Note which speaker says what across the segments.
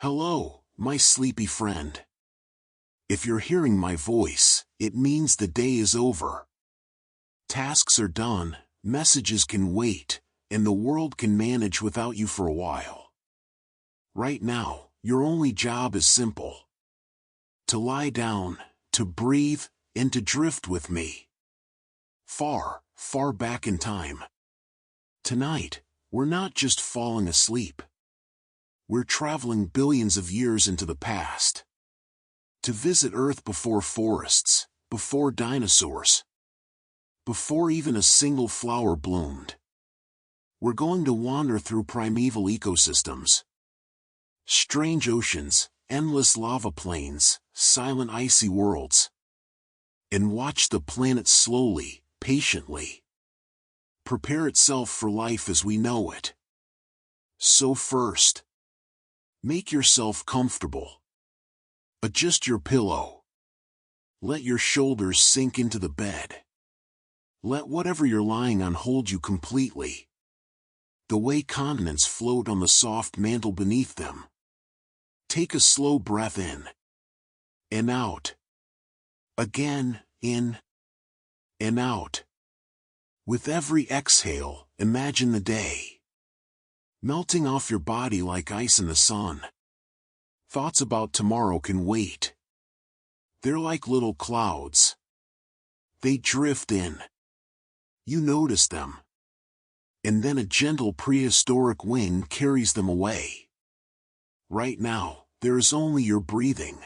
Speaker 1: Hello, my sleepy friend. If you're hearing my voice, it means the day is over. Tasks are done, messages can wait, and the world can manage without you for a while. Right now, your only job is simple. To lie down, to breathe, and to drift with me. Far, far back in time. Tonight, we're not just falling asleep. We're traveling billions of years into the past. To visit Earth before forests, before dinosaurs, before even a single flower bloomed. We're going to wander through primeval ecosystems. Strange oceans, endless lava plains, silent icy worlds. And watch the planet slowly, patiently prepare itself for life as we know it. So first, make yourself comfortable. Adjust your pillow. Let your shoulders sink into the bed. Let whatever you're lying on hold you completely. The way continents float on the soft mantle beneath them. Take a slow breath in. And out. Again, in. And out. With every exhale, imagine the day melting off your body like ice in the sun. Thoughts about tomorrow can wait. They're like little clouds. They drift in. You notice them. And then a gentle prehistoric wind carries them away. Right now, there is only your breathing.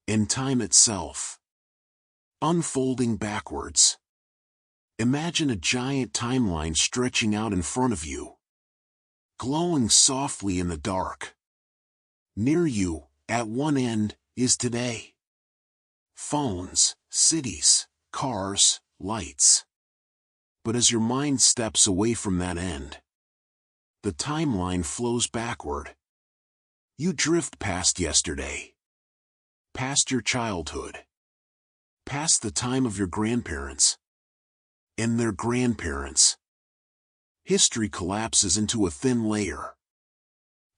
Speaker 1: And time itself. Unfolding backwards. Imagine a giant timeline stretching out in front of you. Glowing softly in the dark. Near you, at one end, is today. Phones, cities, cars, lights. But as your mind steps away from that end, the timeline flows backward. You drift past yesterday. Past your childhood. Past the time of your grandparents. And their grandparents. History collapses into a thin layer.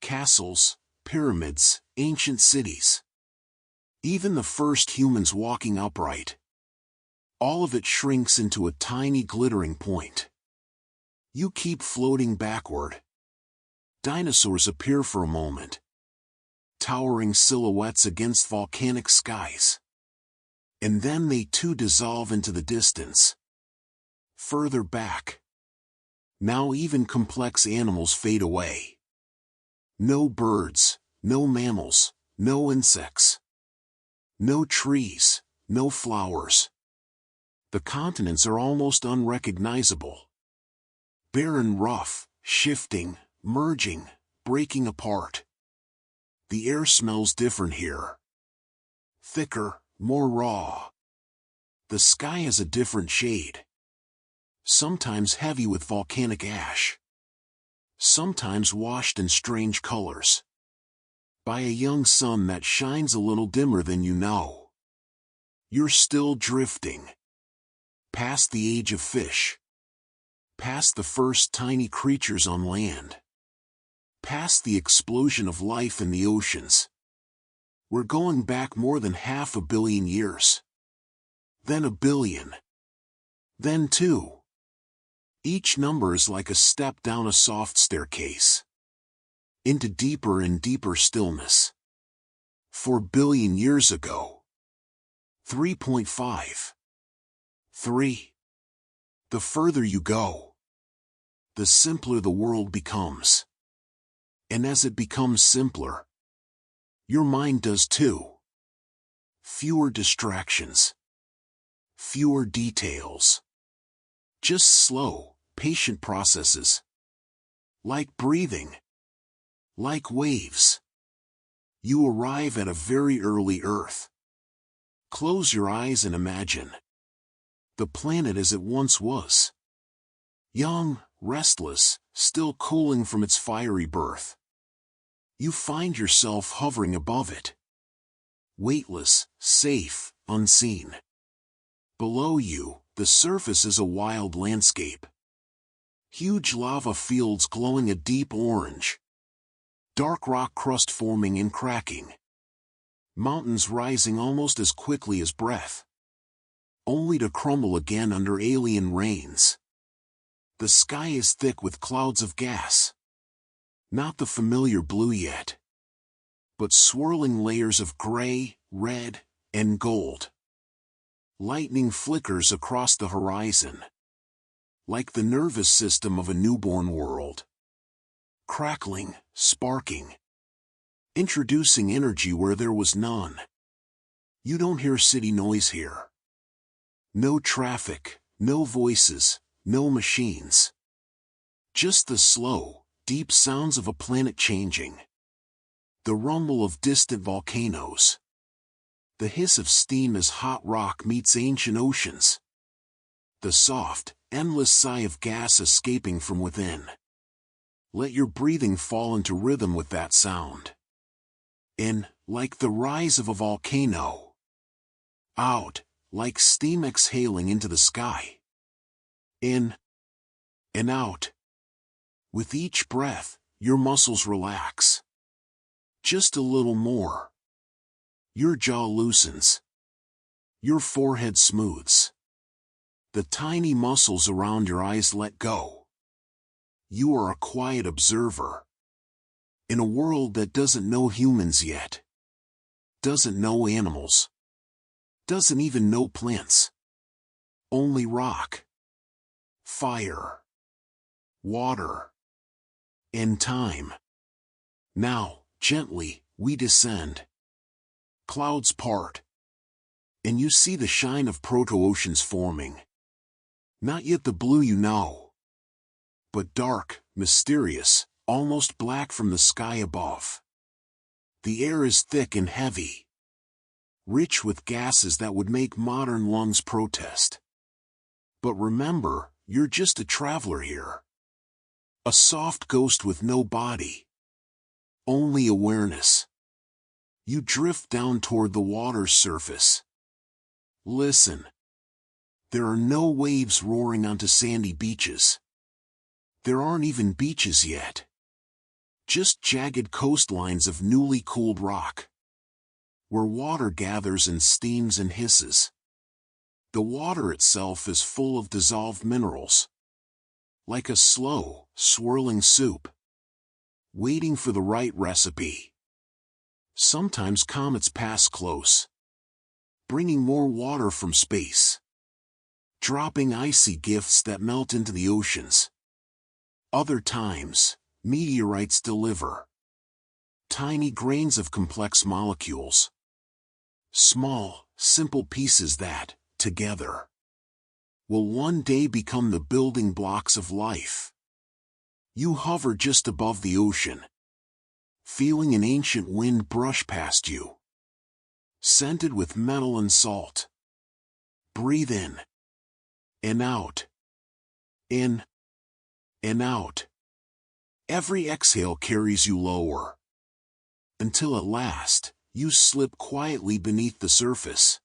Speaker 1: Castles, pyramids, ancient cities. Even the first humans walking upright. All of it shrinks into a tiny glittering point. You keep floating backward. Dinosaurs appear for a moment. Towering silhouettes against volcanic skies. And then they too dissolve into the distance. Further back. Now even complex animals fade away. No birds, no mammals, no insects. No trees, no flowers. The continents are almost unrecognizable. Barren, rough, shifting, merging, breaking apart. The air smells different here. Thicker, more raw. The sky has a different shade. Sometimes heavy with volcanic ash. Sometimes washed in strange colors. By a young sun that shines a little dimmer than you know. You're still drifting. Past the age of fish. Past the first tiny creatures on land. Past the explosion of life in the oceans. We're going back more than 500 million years. Then 1 billion. Then 2. Each number is like a step down a soft staircase. Into deeper and deeper stillness. 4 billion years ago. 3.5. 3. The further you go, the simpler the world becomes. And as it becomes simpler, your mind does too. Fewer distractions. Fewer details. Just slow, patient processes. Like breathing. Like waves. You arrive at a very early Earth. Close your eyes and imagine. The planet as it once was. Young, restless, still cooling from its fiery birth. You find yourself hovering above it. Weightless, safe, unseen. Below you, the surface is a wild landscape. Huge lava fields glowing a deep orange. dark rock crust forming and cracking. Mountains rising almost as quickly as breath, only to crumble again under alien rains. The sky is thick with clouds of gas. Not the familiar blue yet, but swirling layers of gray, red, and gold. Lightning flickers across the horizon, like the nervous system of a newborn world. Crackling, sparking, introducing energy where there was none. You don't hear city noise here. No traffic, no voices, no machines. Just the slow, deep sounds of a planet changing. The rumble of distant volcanoes. The hiss of steam as hot rock meets ancient oceans. The soft, endless sigh of gas escaping from within. Let your breathing fall into rhythm with that sound. In, like the rise of a volcano. Out, like steam exhaling into the sky. In and out. With each breath, your muscles relax. Just a little more. Your jaw loosens. Your forehead smooths. The tiny muscles around your eyes let go. You are a quiet observer. In a world that doesn't know humans yet. Doesn't know animals. Doesn't even know plants. Only rock. Fire. Water. And time. Now, gently, we descend. Clouds part. And you see the shine of proto-oceans forming. Not yet the blue you know, but dark, mysterious, almost black from the sky above. The air is thick and heavy, rich with gases that would make modern lungs protest. But remember, you're just a traveler here. A soft ghost with no body. Only awareness. You drift down toward the water's surface. Listen. There are no waves roaring onto sandy beaches. There aren't even beaches yet. Just jagged coastlines of newly cooled rock, where water gathers and steams and hisses. The water itself is full of dissolved minerals, like a slow, swirling soup, waiting for the right recipe. Sometimes comets pass close, bringing more water from space, dropping icy gifts that melt into the oceans. Other times, meteorites deliver tiny grains of complex molecules. Small, simple pieces that, together, will one day become the building blocks of life. You hover just above the ocean, feeling an ancient wind brush past you, scented with metal and salt. Breathe in. And out. In. And out. Every exhale carries you lower. Until at last, you slip quietly beneath the surface.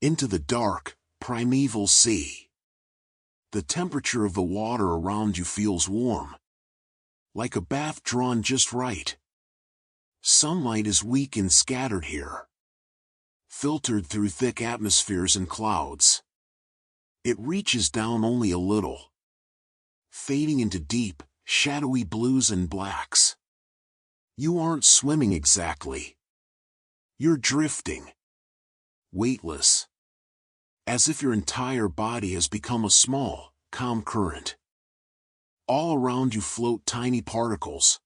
Speaker 1: Into the dark, primeval sea. The temperature of the water around you feels warm. Like a bath drawn just right. Sunlight is weak and scattered here. Filtered through thick atmospheres and clouds. It reaches down only a little, fading into deep, shadowy blues and blacks. You aren't swimming exactly. You're drifting. Weightless. As if your entire body has become a small, calm current. All around you float tiny particles.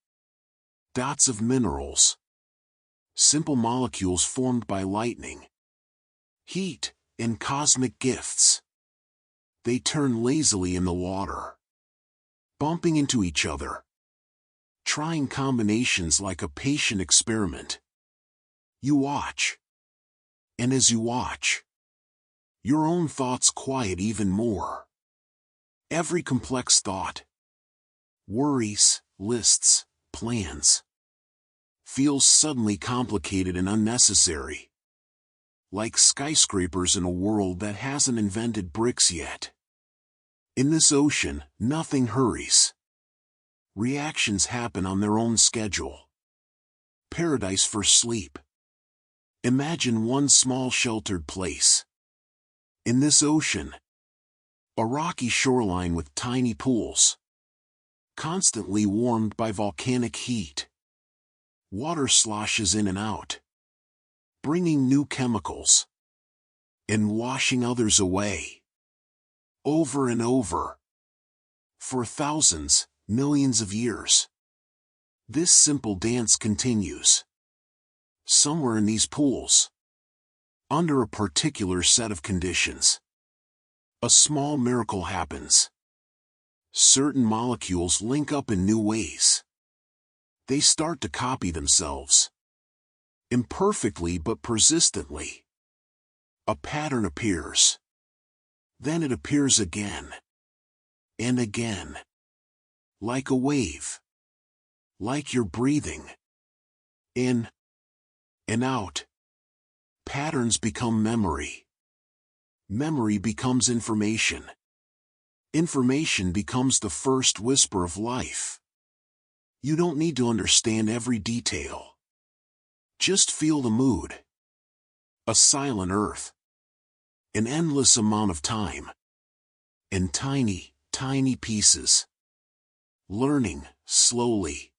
Speaker 1: Dots of minerals. Simple molecules formed by lightning. Heat, and cosmic gifts. They turn lazily in the water, bumping into each other, trying combinations like a patient experiment. You watch. And as you watch, your own thoughts quiet even more. Every complex thought, worries, lists, plans, feels suddenly complicated and unnecessary. Like skyscrapers in a world that hasn't invented bricks yet. In this ocean, nothing hurries. Reactions happen on their own schedule. Paradise for sleep. Imagine one small sheltered place. In this ocean, a rocky shoreline with tiny pools, constantly warmed by volcanic heat. Water sloshes in and out, bringing new chemicals, and washing others away. Over and over. For thousands, millions of years. This simple dance continues. Somewhere in these pools, under a particular set of conditions, a small miracle happens. Certain molecules link up in new ways. They start to copy themselves. Imperfectly but persistently. A pattern appears. Then it appears again. And again. Like a wave. Like you're breathing. In. And out. Patterns become memory. Memory becomes information. Information becomes the first whisper of life. You don't need to understand every detail. Just feel the mood. A silent earth. An endless amount of time. And tiny, tiny pieces. Learning, slowly,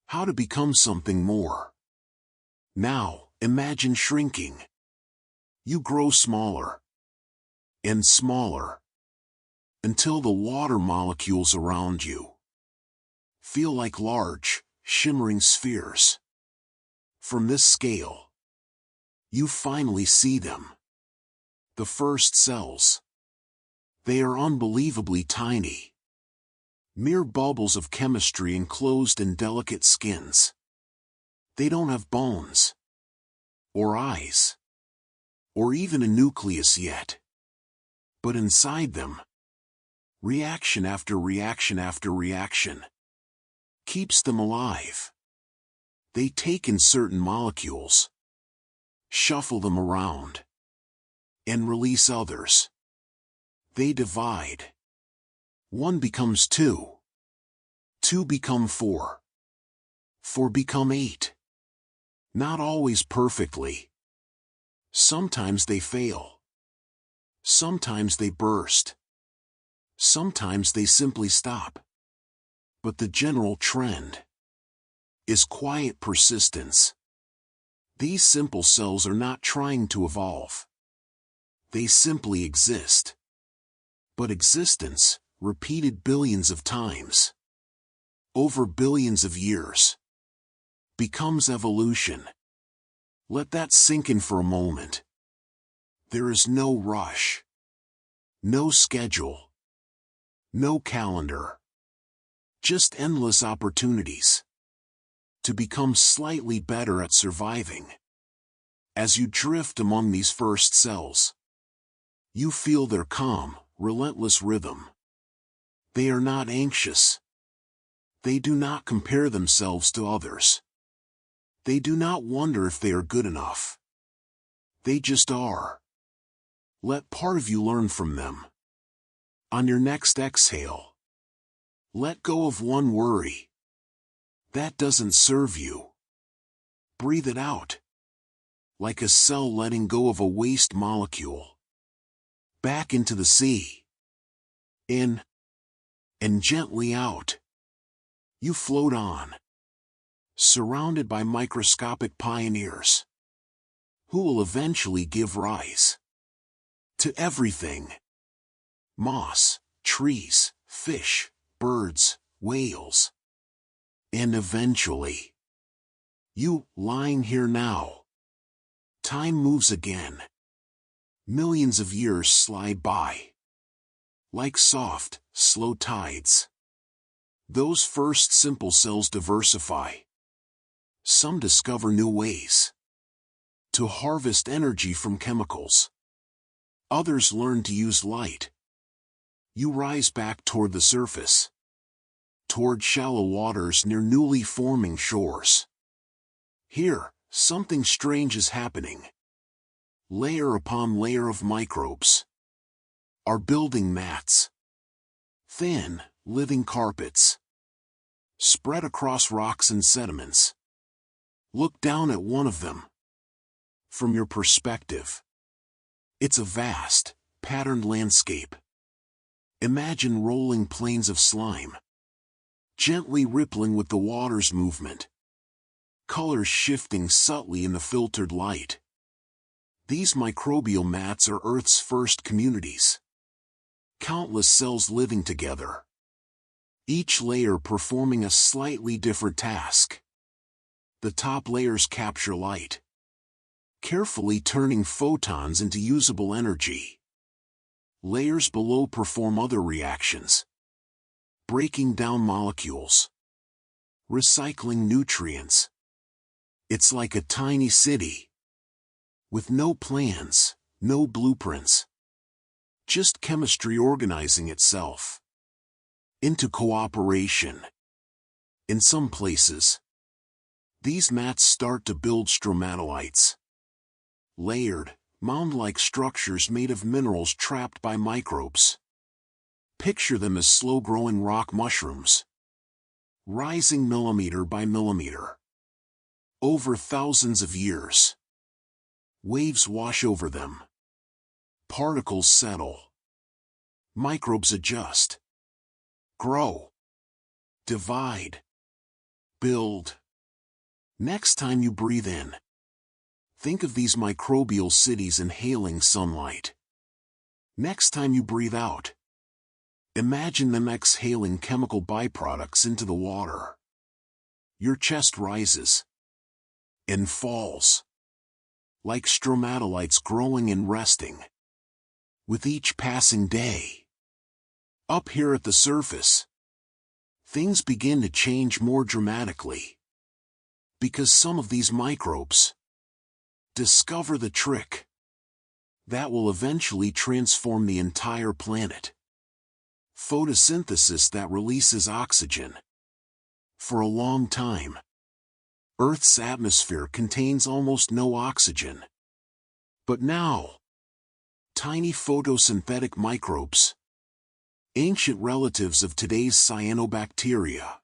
Speaker 1: how to become something more. Now, imagine shrinking. You grow smaller. And smaller. Until the water molecules around you feel like large, shimmering spheres. From this scale, you finally see them. The first cells. They are unbelievably tiny. Mere bubbles of chemistry enclosed in delicate skins. They don't have bones, or eyes, or even a nucleus yet. But inside them, reaction after reaction after reaction keeps them alive. They take in certain molecules, shuffle them around, and release others. They divide. 1 becomes 2. 2 become 4. 4 become 8. Not always perfectly. Sometimes they fail. Sometimes they burst. Sometimes they simply stop. But the general trend is quiet persistence. These simple cells are not trying to evolve. They simply exist. But existence, repeated billions of times, over billions of years, becomes evolution. Let that sink in for a moment. There is no rush. No schedule. No calendar. Just endless opportunities to become slightly better at surviving. As you drift among these first cells, you feel their calm, relentless rhythm. They are not anxious. They do not compare themselves to others. They do not wonder if they are good enough. They just are. Let part of you learn from them. On your next exhale, let go of one worry. That doesn't serve you. Breathe it out. Like a cell letting go of a waste molecule. Back into the sea. In. And gently out. You float on. Surrounded by microscopic pioneers. Who will eventually give rise to everything. Moss, trees, fish, birds, whales. And eventually, you, lying here now. Time moves again. Millions of years slide by. Like soft, slow tides. Those first simple cells diversify. Some discover new ways to harvest energy from chemicals. Others learn to use light. You rise back toward the surface. Toward shallow waters near newly forming shores. Here, something strange is happening. Layer upon layer of microbes are building mats. Thin, living carpets. spread across rocks and sediments. Look down at one of them. From your perspective, it's a vast, patterned landscape. Imagine rolling plains of slime, gently rippling with the water's movement, colors shifting subtly in the filtered light. These microbial mats are Earth's first communities. Countless cells living together, each layer performing a slightly different task. The top layers capture light, carefully turning photons into usable energy. Layers below perform other reactions, breaking down molecules, recycling nutrients. It's like a tiny city, with no plans, no blueprints, just chemistry organizing itself into cooperation. In some places, these mats start to build stromatolites, layered, mound-like structures made of minerals trapped by microbes. Picture them as slow-growing rock mushrooms, rising millimeter by millimeter. Over thousands of years, waves wash over them. Particles settle. Microbes adjust, grow, divide, build. Next time you breathe in, think of these microbial cities inhaling sunlight. Next time you breathe out, imagine them exhaling chemical byproducts into the water. Your chest rises and falls, like stromatolites growing and resting with each passing day. Up here at the surface, things begin to change more dramatically, because some of these microbes discover the trick that will eventually transform the entire planet. Photosynthesis that releases oxygen. For a long time, Earth's atmosphere contains almost no oxygen. But now, tiny photosynthetic microbes, ancient relatives of today's cyanobacteria,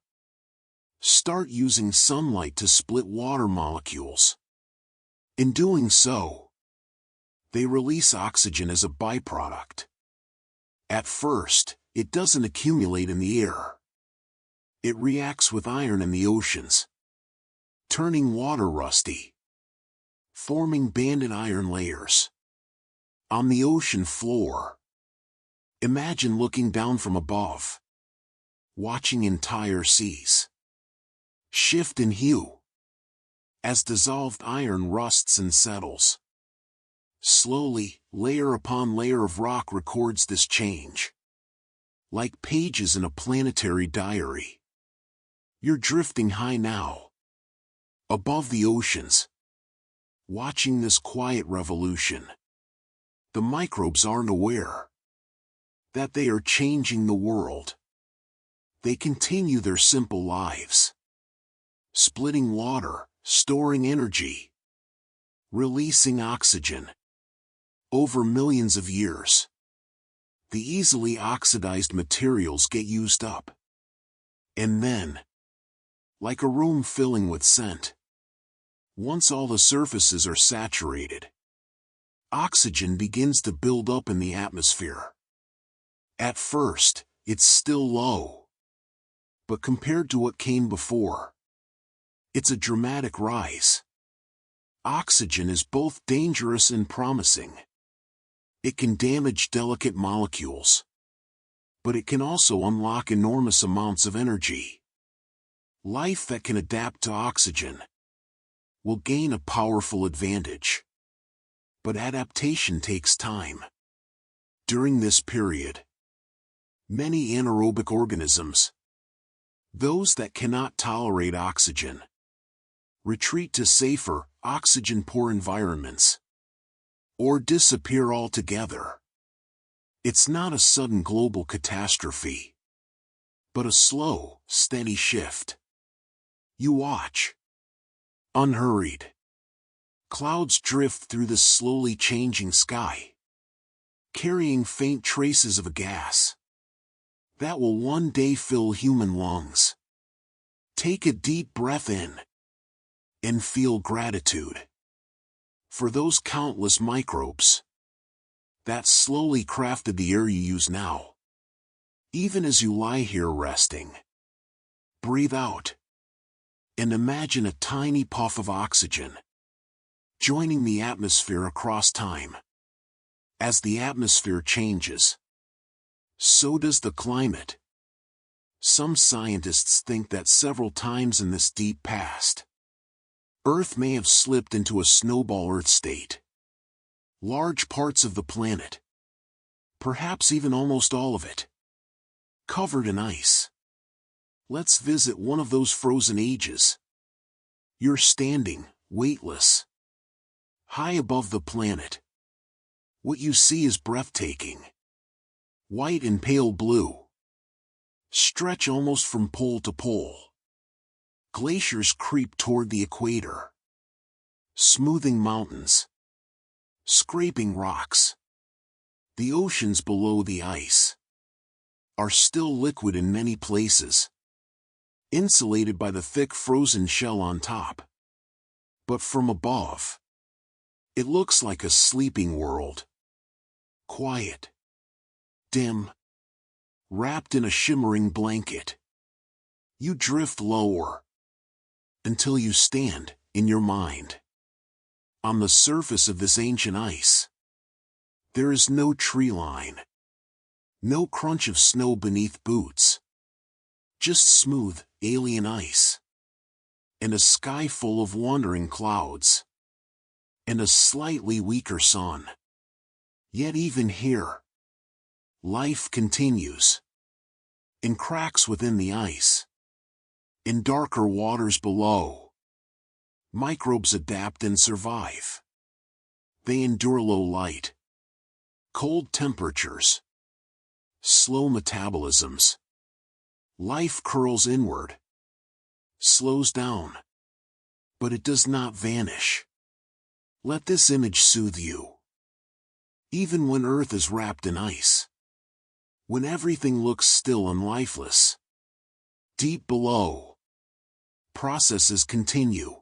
Speaker 1: start using sunlight to split water molecules. In doing so, they release oxygen as a byproduct. At first, it doesn't accumulate in the air. It reacts with iron in the oceans, turning water rusty, forming banded iron layers. On the ocean floor, imagine looking down from above, watching entire seas shift in hue as dissolved iron rusts and settles. Slowly, layer upon layer of rock records this change, like pages in a planetary diary. You're drifting high now, above the oceans, watching this quiet revolution. The microbes aren't aware that they are changing the world. They continue their simple lives, splitting water, storing energy, releasing oxygen. Over millions of years, the easily oxidized materials get used up. And then, like a room filling with scent, once all the surfaces are saturated, oxygen begins to build up in the atmosphere. At first, it's still low, but compared to what came before, it's a dramatic rise. Oxygen is both dangerous and promising. It can damage delicate molecules, but it can also unlock enormous amounts of energy. Life that can adapt to oxygen will gain a powerful advantage. But adaptation takes time. During this period, many anaerobic organisms, those that cannot tolerate oxygen, retreat to safer, oxygen-poor environments, or disappear altogether. It's not a sudden global catastrophe, but a slow, steady shift. You watch, unhurried. Clouds drift through the slowly changing sky, carrying faint traces of a gas that will one day fill human lungs. Take a deep breath in and feel gratitude for those countless microbes that slowly crafted the air you use now. Even as you lie here resting, breathe out and imagine a tiny puff of oxygen joining the atmosphere across time. As the atmosphere changes, so does the climate. Some scientists think that several times in this deep past, Earth may have slipped into a snowball Earth state. Large parts of the planet, perhaps even almost all of it, covered in ice. Let's visit one of those frozen ages. You're standing, weightless, high above the planet. What you see is breathtaking. White and pale blue stretch almost from pole to pole. Glaciers creep toward the equator, smoothing mountains, scraping rocks. The oceans below the ice are still liquid in many places, insulated by the thick frozen shell on top. But from above, it looks like a sleeping world. Quiet, dim, wrapped in a shimmering blanket. You drift lower until you stand, in your mind, on the surface of this ancient ice. There is no tree line, no crunch of snow beneath boots, just smooth, alien ice, and a sky full of wandering clouds, and a slightly weaker sun. Yet even here, life continues. In cracks within the ice, in darker waters below, microbes adapt and survive. They endure low light, cold temperatures, slow metabolisms. Life curls inward, slows down, but it does not vanish. Let this image soothe you. Even when Earth is wrapped in ice, when everything looks still and lifeless, deep below, processes continue.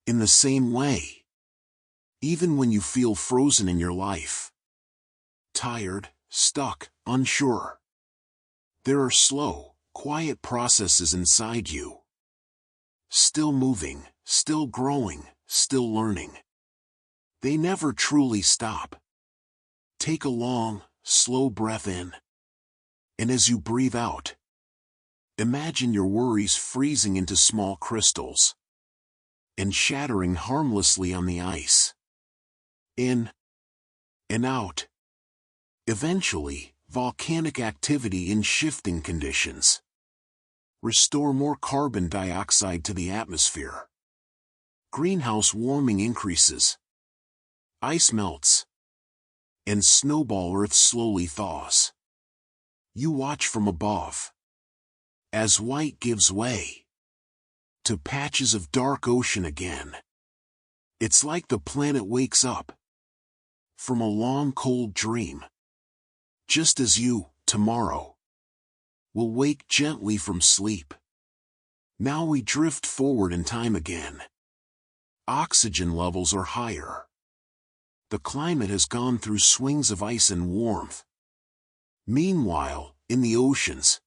Speaker 1: In the same way, even when you feel frozen in your life, tired, stuck, unsure, there are slow, quiet processes inside you. Still moving, still growing, still learning. They never truly stop. Take a long, slow breath in. And as you breathe out, imagine your worries freezing into small crystals and shattering harmlessly on the ice. In and out. Eventually, volcanic activity in shifting conditions restore more carbon dioxide to the atmosphere. Greenhouse warming increases. Ice melts, and snowball Earth slowly thaws. You watch from above, as white gives way to patches of dark ocean again. It's like the planet wakes up from a long cold dream, just as you, tomorrow, will wake gently from sleep. Now we drift forward in time again. Oxygen levels are higher. The climate has gone through swings of ice and warmth. Meanwhile, in the oceans,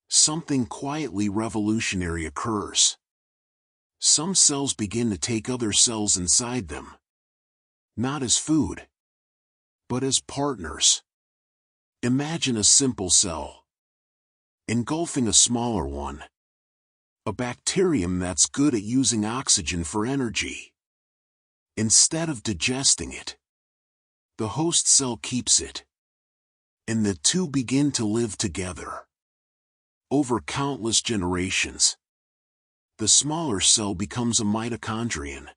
Speaker 1: something quietly revolutionary occurs. Some cells begin to take other cells inside them, not as food, but as partners. Imagine a simple cell engulfing a smaller one, a bacterium that's good at using oxygen for energy. Instead of digesting it, the host cell keeps it, and the two begin to live together. Over countless generations, the smaller cell becomes a mitochondrion,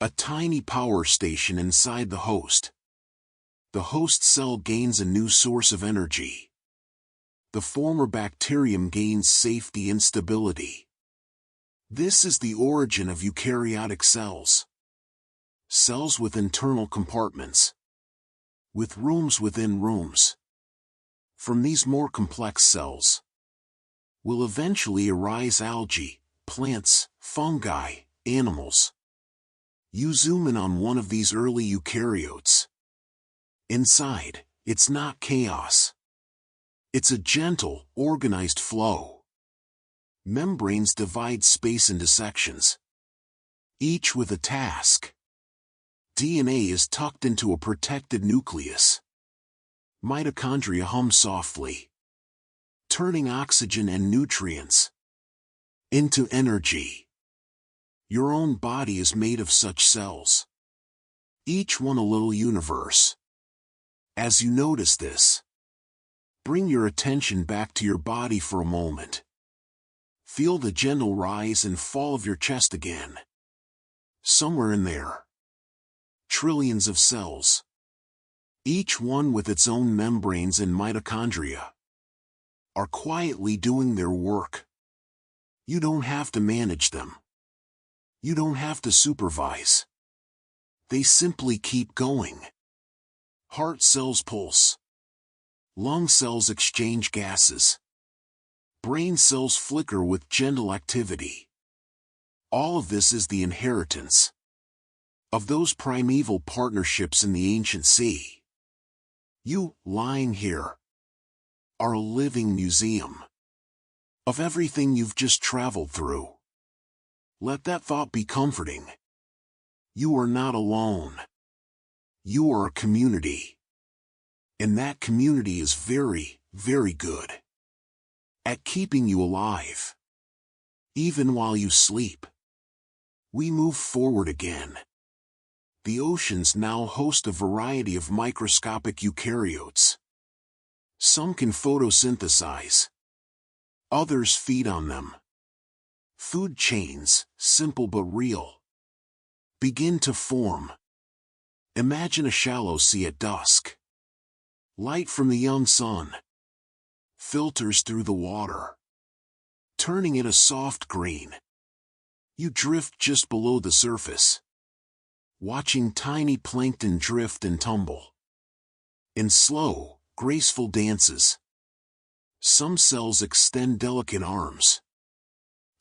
Speaker 1: a tiny power station inside the host. The host cell gains a new source of energy. The former bacterium gains safety and stability. This is the origin of eukaryotic cells. Cells with internal compartments, with rooms within rooms. From these more complex cells, will eventually arise algae, plants, fungi, animals. You zoom in on one of these early eukaryotes. Inside, it's not chaos. It's a gentle, organized flow. Membranes divide space into sections, each with a task. DNA is tucked into a protected nucleus. Mitochondria hum softly, turning oxygen and nutrients into energy. Your own body is made of such cells, each one a little universe. As you notice this, bring your attention back to your body for a moment. Feel the gentle rise and fall of your chest again. Somewhere in there, trillions of cells, each one with its own membranes and mitochondria, are quietly doing their work. You don't have to manage them. You don't have to supervise. They simply keep going. Heart cells pulse. Lung cells exchange gases. Brain cells flicker with gentle activity. All of this is the inheritance of those primeval partnerships in the ancient sea. You, lying here, are a living museum of everything you've just traveled through. Let that thought be comforting. You are not alone. You are a community. And that community is very, very good at keeping you alive, even while you sleep. We move forward again. The oceans now host a variety of microscopic eukaryotes. Some can photosynthesize. Others feed on them. Food chains, simple but real, begin to form. Imagine a shallow sea at dusk. Light from the young sun filters through the water, turning it a soft green. You drift just below the surface, watching tiny plankton drift and tumble in slow, graceful dances. Some cells extend delicate arms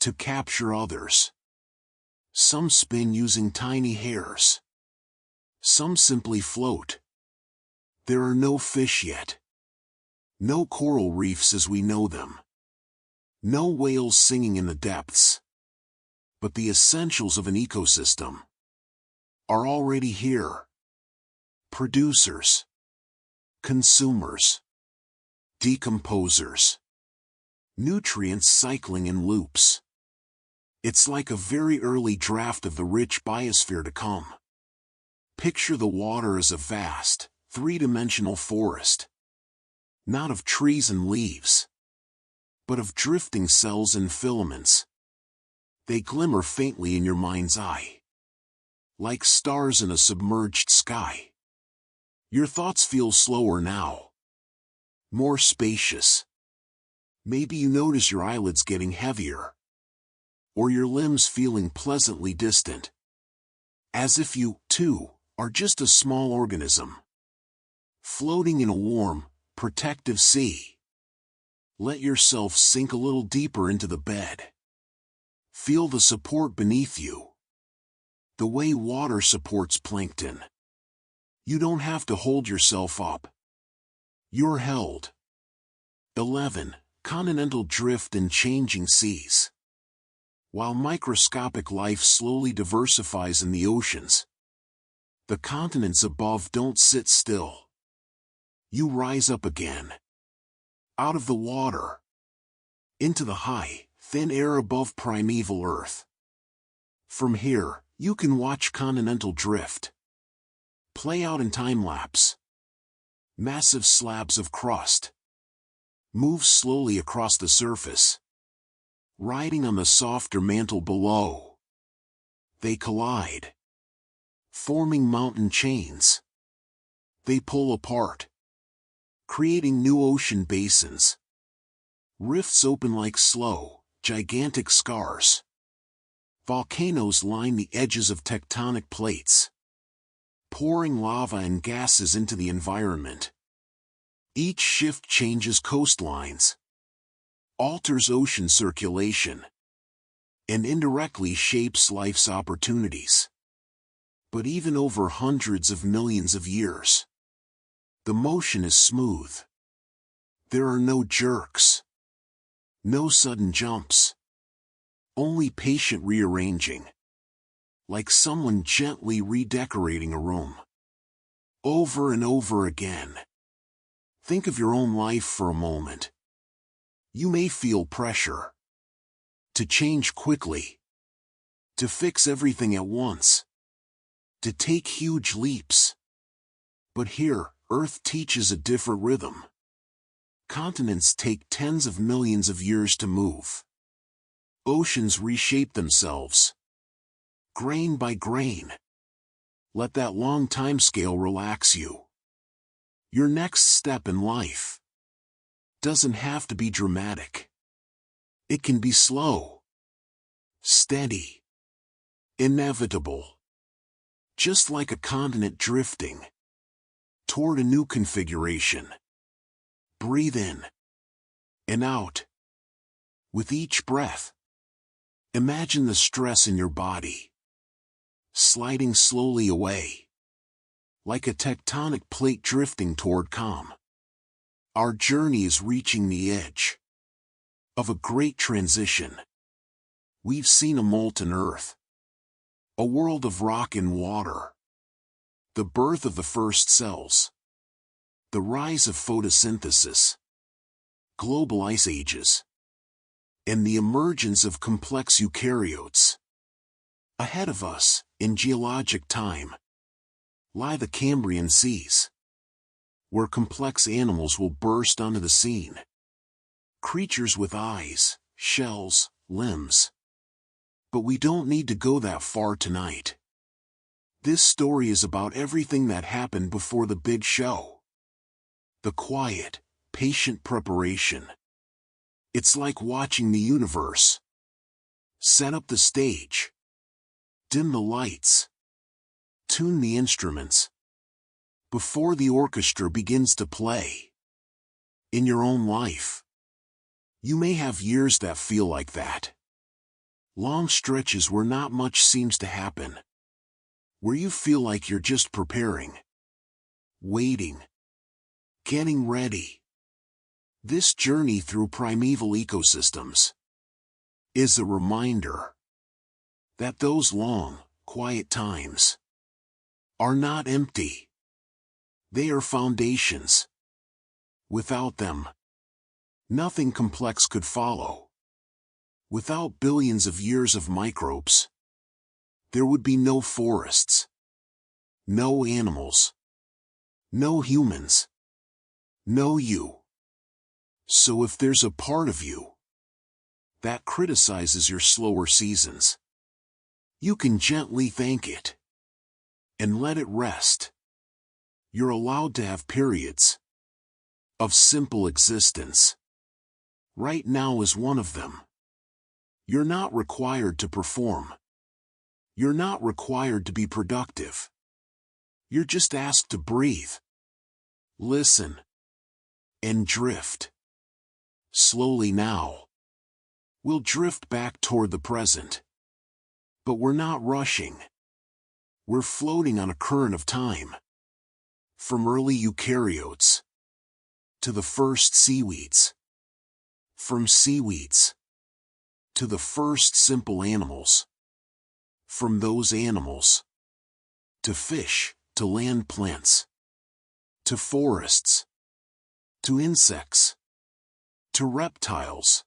Speaker 1: to capture others. Some spin using tiny hairs. Some simply float. There are no fish yet. No coral reefs as we know them. No whales singing in the depths. But the essentials of an ecosystem are already here. Producers, consumers, decomposers, nutrients cycling in loops. It's like a very early draft of the rich biosphere to come. Picture the water as a vast, three-dimensional forest. Not of trees and leaves, but of drifting cells and filaments. They glimmer faintly in your mind's eye, like stars in a submerged sky. Your thoughts feel slower now, more spacious. Maybe you notice your eyelids getting heavier, or your limbs feeling pleasantly distant, as if you, too, are just a small organism, floating in a warm, protective sea. Let yourself sink a little deeper into the bed. Feel the support beneath you, the way water supports plankton. You don't have to hold yourself up. You're held. 11. Continental drift in changing seas. While microscopic life slowly diversifies in the oceans, the continents above don't sit still. You rise up again, out of the water, into the high, thin air above primeval Earth. From here, you can watch continental drift play out in time-lapse. Massive slabs of crust move slowly across the surface, riding on the softer mantle below. They collide, forming mountain chains. They pull apart, creating new ocean basins. Rifts open like slow, gigantic scars. Volcanoes line the edges of tectonic plates, pouring lava and gases into the environment. Each shift changes coastlines, alters ocean circulation, and indirectly shapes life's opportunities. But even over hundreds of millions of years, the motion is smooth. There are no jerks, no sudden jumps, only patient rearranging, like someone gently redecorating a room. Over and over again. Think of your own life for a moment. You may feel pressure to change quickly, to fix everything at once, to take huge leaps. But here, Earth teaches a different rhythm. Continents take tens of millions of years to move. Oceans reshape themselves, grain by grain. Let that long time scale relax you. Your next step in life doesn't have to be dramatic. It can be slow, steady, inevitable. Just like a continent drifting toward a new configuration. Breathe in and out. With each breath, imagine the stress in your body sliding slowly away, like a tectonic plate drifting toward calm. Our journey is reaching the edge of a great transition. We've seen a molten Earth, a world of rock and water, the birth of the first cells, the rise of photosynthesis, global ice ages, and the emergence of complex eukaryotes. Ahead of us, in geologic time, lie the Cambrian seas, where complex animals will burst onto the scene. Creatures with eyes, shells, limbs. But we don't need to go that far tonight. This story is about everything that happened before the big show. The quiet, patient preparation. It's like watching the universe set up the stage, dim the lights, tune the instruments, before the orchestra begins to play. In your own life, you may have years that feel like that. Long stretches where not much seems to happen, where you feel like you're just preparing, waiting, getting ready. This journey through primeval ecosystems is a reminder that those long, quiet times are not empty. They are foundations. Without them, nothing complex could follow. Without billions of years of microbes, there would be no forests, no animals, no humans, no you. So if there's a part of you that criticizes your slower seasons, you can gently thank it and let it rest. You're allowed to have periods of simple existence. Right now is one of them. You're not required to perform. You're not required to be productive. You're just asked to breathe, listen, and drift. Slowly now, we'll drift back toward the present. But we're not rushing. We're floating on a current of time. From early eukaryotes to the first seaweeds. From seaweeds to the first simple animals. From those animals to fish, to land plants, to forests, to insects, to reptiles,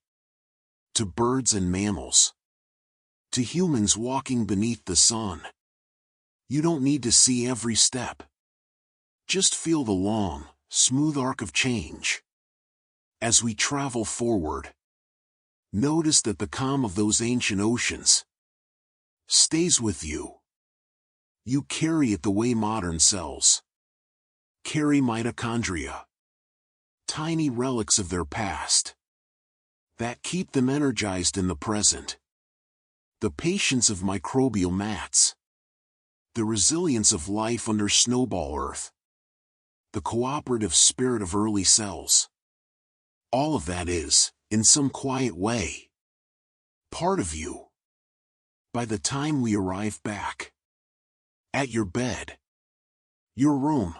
Speaker 1: to birds and mammals, to humans walking beneath the sun. You don't need to see every step. Just feel the long, smooth arc of change. As we travel forward, notice that the calm of those ancient oceans stays with you. You carry it the way modern cells carry mitochondria, tiny relics of their past that keep them energized in the present. The patience of microbial mats, the resilience of life under snowball Earth, the cooperative spirit of early cells. All of that is in some quiet way. Part of you. By the time we arrive back at your bed, your room,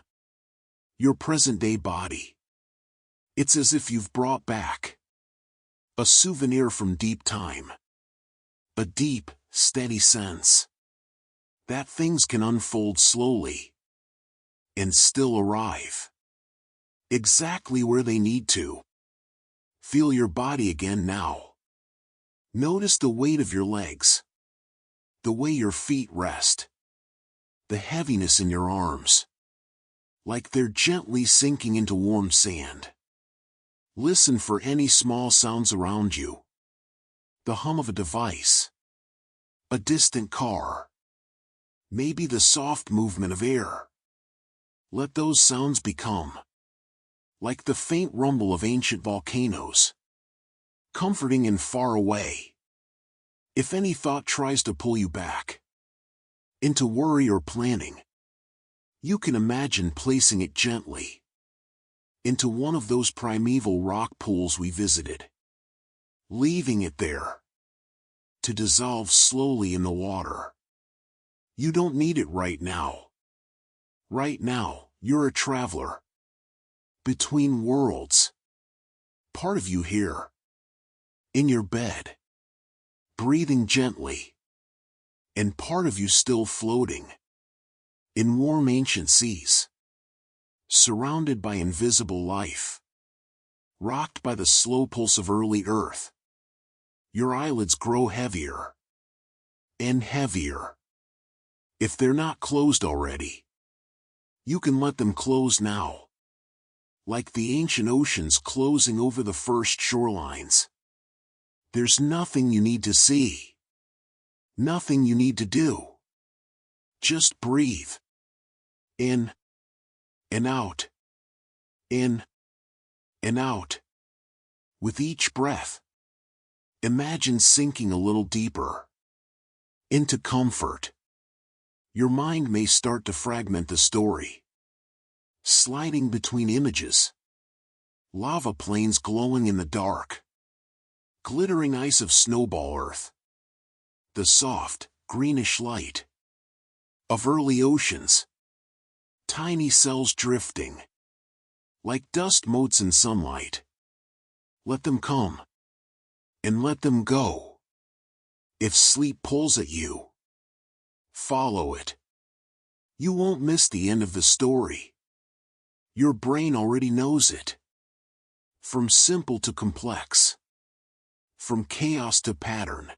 Speaker 1: your present-day body, it's as if you've brought back a souvenir from deep time. A deep, steady sense that things can unfold slowly and still arrive exactly where they need to. Feel your body again now. Notice the weight of your legs, the way your feet rest, the heaviness in your arms, like they're gently sinking into warm sand. Listen for any small sounds around you. The hum of a device, a distant car, maybe the soft movement of air. Let those sounds become like the faint rumble of ancient volcanoes, comforting and far away. If any thought tries to pull you back into worry or planning, you can imagine placing it gently into one of those primeval rock pools we visited, leaving it there to dissolve slowly in the water. You don't need it right now. Right now, you're a traveler between worlds. Part of you here, in your bed, breathing gently, and part of you still floating in warm ancient seas, surrounded by invisible life, rocked by the slow pulse of early Earth. Your eyelids grow heavier and heavier. If they're not closed already, you can let them close now, like the ancient oceans closing over the first shorelines. There's nothing you need to see, nothing you need to do. Just breathe. In and out. In and out. With each breath, imagine sinking a little deeper into comfort. Your mind may start to fragment the story, sliding between images. Lava plains glowing in the dark, glittering ice of snowball earth, the soft, greenish light of early oceans, tiny cells drifting like dust motes in sunlight. Let them come and let them go. If sleep pulls at you, follow it. You won't miss the end of the story. Your brain already knows it. From simple to complex, from chaos to pattern,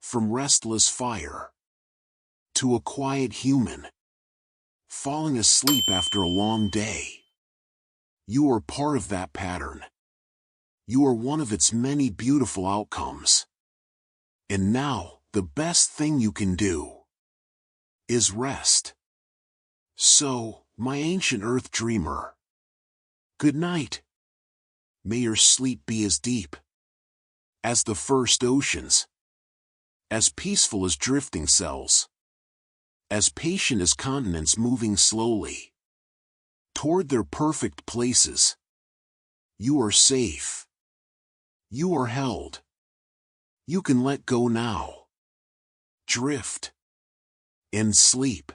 Speaker 1: from restless fire to a quiet human falling asleep after a long day. You are part of that pattern. You are one of its many beautiful outcomes. And now, the best thing you can do is rest. So, my ancient earth dreamer, good night. May your sleep be as deep as the first oceans, as peaceful as drifting cells, as patient as continents moving slowly toward their perfect places. You are safe. You are held. You can let go now. Drift and sleep.